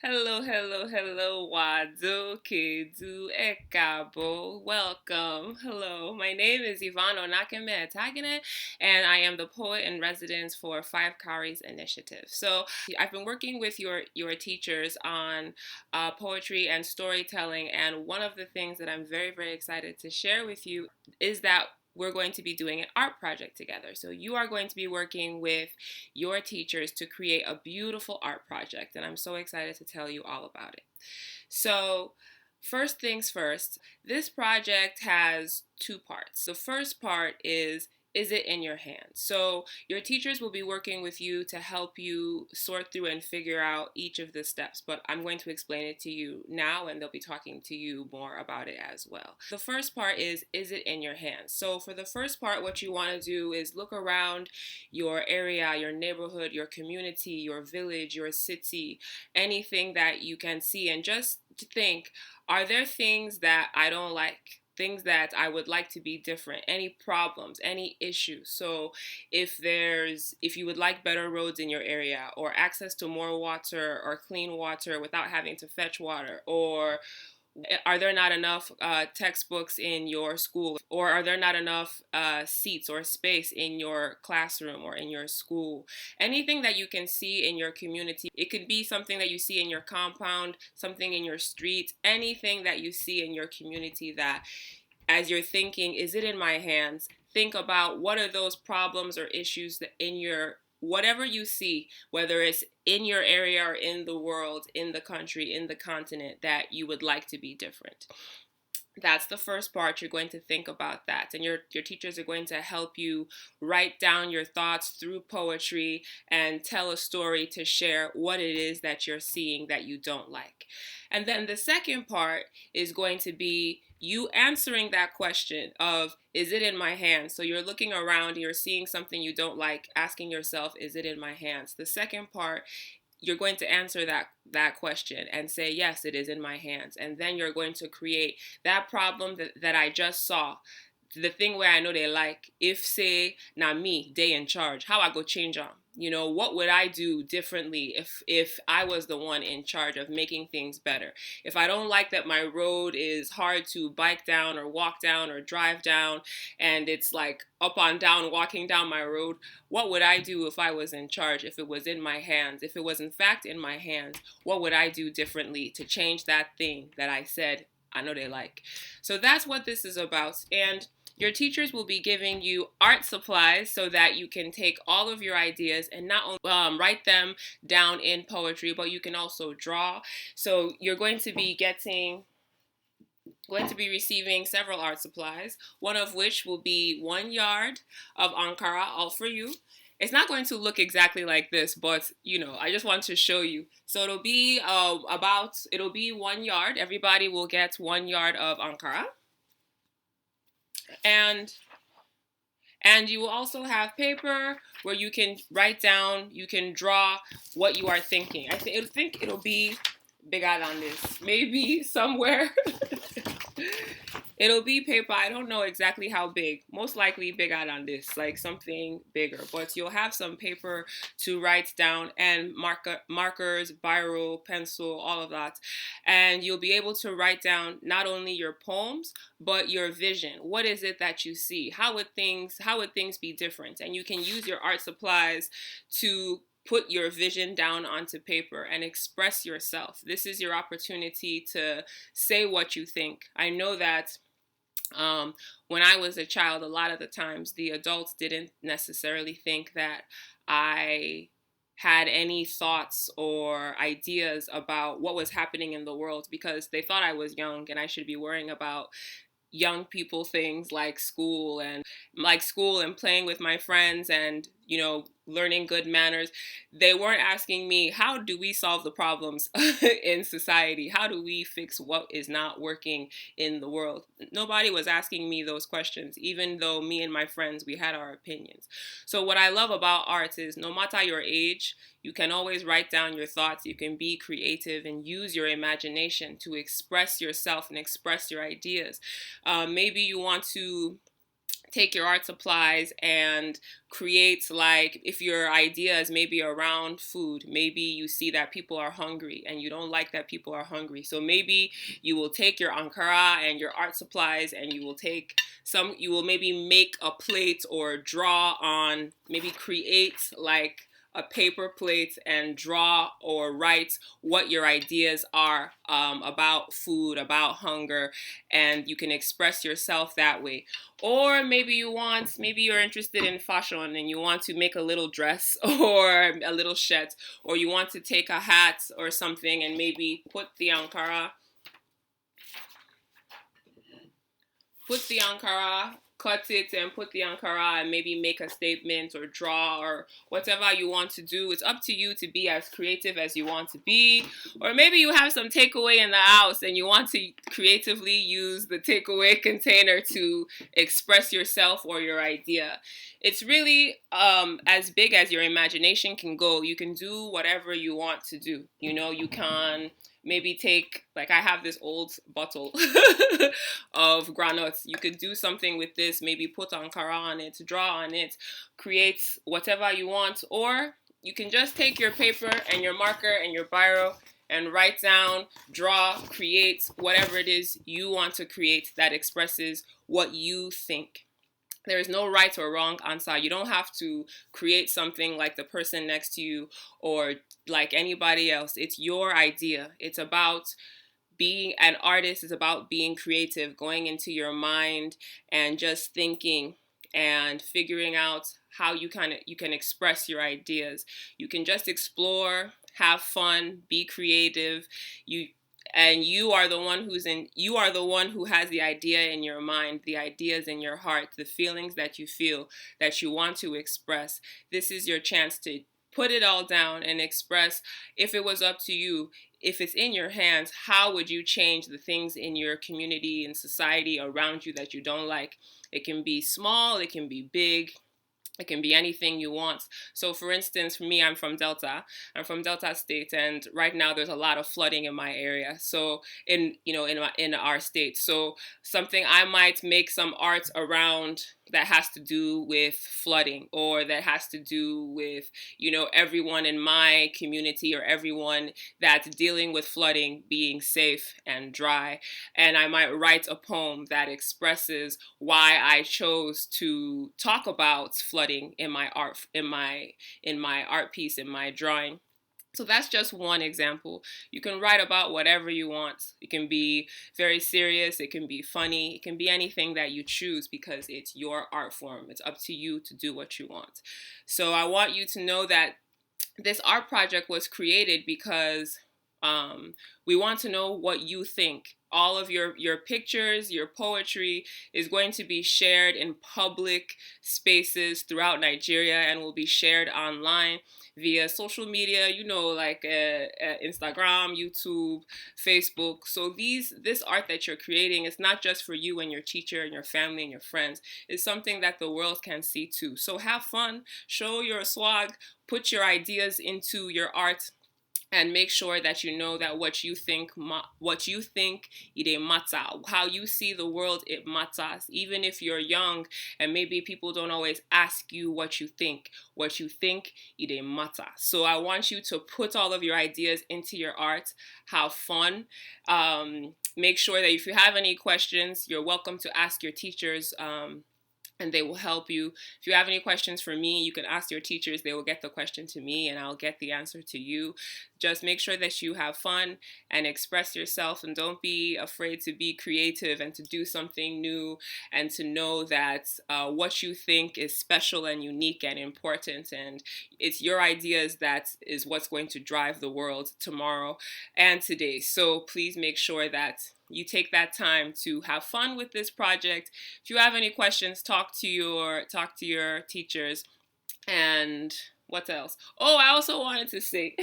Hello, Wado, Kedu, Ekabo, welcome. Hello, my name is Yvonne Onakeme Etaghene, and I am the poet in residence for Five Cowies Initiative. So I've been working with your teachers on poetry and storytelling, and one of the things that I'm very excited to share with you is that we're going to be doing an art project together. So you are going to be working with your teachers to create a beautiful art project, and I'm so excited to tell you all about it. So, first things first, this project has two parts. The first part is it in your hands? So your teachers will be working with you to help you sort through and figure out each of the steps, but I'm going to explain it to you now and they'll be talking to you more about it as well. The first part is it in your hands? So for the first part, what you want to do is look around your area, your neighborhood, your community, your village, your city, anything that you can see, and just think, are there things that I don't like? Things that I would like to be different, any problems, any issues. So if you would like better roads in your area, or access to more water or clean water without having to fetch water, or are there not enough textbooks in your school, or are there not enough seats or space in your classroom or in your school? Anything that you can see in your community. It could be something that you see in your compound, something in your street, anything that you see in your community that, as you're thinking, is it in my hands? Think about what are those problems or issues that in your whatever you see, whether it's in your area or in the world, in the country, in the continent, that you would like to be different. That's the first part. You're going to think about that, and your teachers are going to help you write down your thoughts through poetry and tell a story to share what it is that you're seeing that you don't like. And then the second part is going to be you answering that question of, is it in my hands? So you're looking around, you're seeing something you don't like, asking yourself, is it in my hands? The second part, you're going to answer that question and say, yes, it is in my hands. And then you're going to create that problem that I just saw, the thing where I know they like, if say now me they in charge, how I go change them. What would I do differently if I was the one in charge of making things better? If I don't like that my road is hard to bike down or walk down or drive down, and it's like up and down walking down my road, what would I do if I was in charge? If it was in my hands, if it was in fact in my hands, what would I do differently to change that thing that I said I know they like? So that's what this is about. And your teachers will be giving you art supplies so that you can take all of your ideas and not only write them down in poetry, but you can also draw. So you're going to be receiving several art supplies, one of which will be 1 yard of Ankara, all for you. It's not going to look exactly like this, but I just want to show you. So it'll be 1 yard. Everybody will get 1 yard of Ankara. And you will also have paper where you can write down, you can draw what you are thinking. I think it'll be bigger than this, maybe somewhere. It'll be paper. I don't know exactly how big. Most likely bigger than this, like something bigger. But you'll have some paper to write down, and markers, biro, pencil, all of that. And you'll be able to write down not only your poems, but your vision. What is it that you see? How would things be different? And you can use your art supplies to put your vision down onto paper and express yourself. This is your opportunity to say what you think. I know that when I was a child, a lot of the times the adults didn't necessarily think that I had any thoughts or ideas about what was happening in the world, because they thought I was young and I should be worrying about young people things like school and playing with my friends and learning good manners. They weren't asking me, how do we solve the problems in society? How do we fix what is not working in the world? Nobody was asking me those questions, even though me and my friends, we had our opinions. So what I love about art is no matter your age, you can always write down your thoughts. You can be creative and use your imagination to express yourself and express your ideas. Maybe you want to take your art supplies and create, like, if your idea is maybe around food, maybe you see that people are hungry and you don't like that people are hungry, so maybe you will take your ankara and your art supplies and you will maybe make a plate or draw on, maybe create like a paper plate and draw or write what your ideas are, about food, about hunger, and you can express yourself that way. Or maybe you're interested in fashion and you want to make a little dress or a little shirt, or you want to take a hat or something and maybe put the ankara, cut it and put the ankara and maybe make a statement or draw or whatever you want to do. It's up to you to be as creative as you want to be. Or maybe you have some takeaway in the house and you want to creatively use the takeaway container to express yourself or your idea. It's really as big as your imagination can go. You can do whatever you want to do. You can maybe take, like, I have this old bottle of granuts. You could do something with this, maybe put ankara on it, draw on it, create whatever you want. Or you can just take your paper and your marker and your biro and write down, draw, create whatever it is you want to create that expresses what you think. There is no right or wrong answer. You don't have to create something like the person next to you or like anybody else. It's your idea. It's about being an artist. It's about being creative, going into your mind and just thinking and figuring out how you can express your ideas. You can just explore, have fun, be creative. You are the one who has the idea in your mind, the ideas in your heart, the feelings that you feel that you want to express. This is your chance to put it all down and express. If it was up to you, if it's in your hands, how would you change the things in your community and society around you that you don't like? It can be small, it can be big, it can be anything you want. So for instance, for me, I'm from Delta State, and right now there's a lot of flooding in my area. So in our state. So something I might make some art around that has to do with flooding, or that has to do with, everyone in my community or everyone that's dealing with flooding being safe and dry. And I might write a poem that expresses why I chose to talk about flooding in my art piece, in my drawing. So that's just one example. You can write about whatever you want. It can be very serious, it can be funny, it can be anything that you choose, because it's your art form. It's up to you to do what you want. So I want you to know that this art project was created because we want to know what you think. All of your pictures, your poetry is going to be shared in public spaces throughout Nigeria and will be shared online via social media, like Instagram, YouTube, Facebook. So this art that you're creating is not just for you and your teacher and your family and your friends. It's something that the world can see too. So have fun, show your swag, put your ideas into your art, and make sure that you know that what you think it matter. How you see the world, it matters. Even if you're young and maybe people don't always ask you what you think it matter. So I want you to put all of your ideas into your art. Have fun. Make sure that if you have any questions, you're welcome to ask your teachers, and they will help you. If you have any questions for me, you can ask your teachers. They will get the question to me and I'll get the answer to you. Just make sure that you have fun and express yourself, and don't be afraid to be creative and to do something new, and to know that what you think is special and unique and important, and it's your ideas that is what's going to drive the world tomorrow and today. So please make sure that you take that time to have fun with this project. If you have any questions, talk to your teachers. And what else? Oh, I also wanted to say,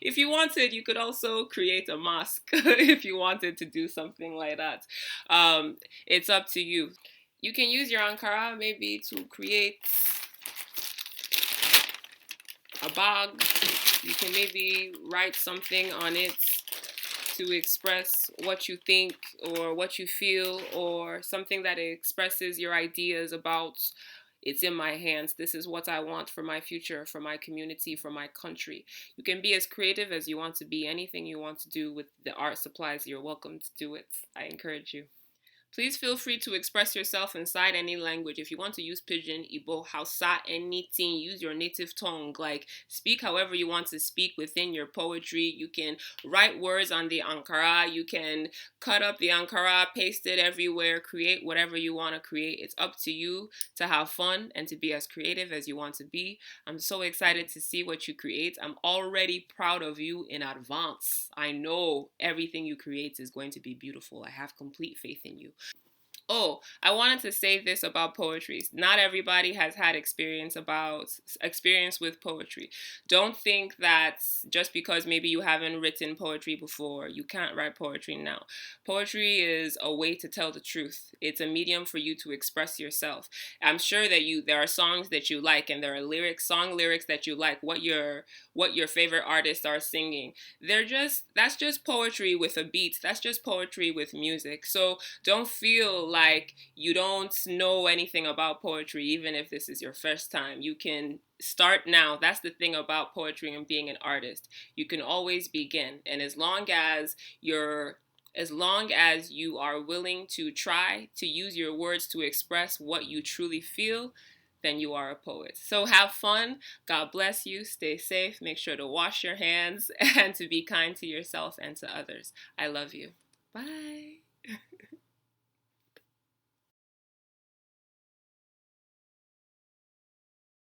if you wanted, you could also create a mask if you wanted to do something like that. It's up to you. You can use your ankara maybe to create a bag. You can maybe write something on it. to express what you think or what you feel or something that expresses your ideas about it's in my hands. This is what I want for my future, for my community, for my country. You can be as creative as you want to be. Anything you want to do with the art supplies, you're welcome to do it. I encourage you. Please feel free to express yourself inside any language. If you want to use Pidgin, Igbo, Hausa, anything, use your native tongue. Like, speak however you want to speak within your poetry. You can write words on the Ankara. You can cut up the Ankara, paste it everywhere, create whatever you want to create. It's up to you to have fun and to be as creative as you want to be. I'm so excited to see what you create. I'm already proud of you in advance. I know everything you create is going to be beautiful. I have complete faith in you. Oh, I wanted to say this about poetry. Not everybody has had experience with poetry. Don't think that just because maybe you haven't written poetry before, you can't write poetry now. Poetry is a way to tell the truth. It's a medium for you to express yourself. I'm sure that there are songs that you like and there are song lyrics that you like, what your favorite artists are singing. That's just poetry with a beat. That's just poetry with music. So don't feel like you don't know anything about poetry, even if this is your first time. You can start now. That's the thing about poetry and being an artist. You can always begin. And as long as you are willing to try to use your words to express what you truly feel, then you are a poet. So have fun. God bless you. Stay safe. Make sure to wash your hands and to be kind to yourself and to others. I love you. Bye.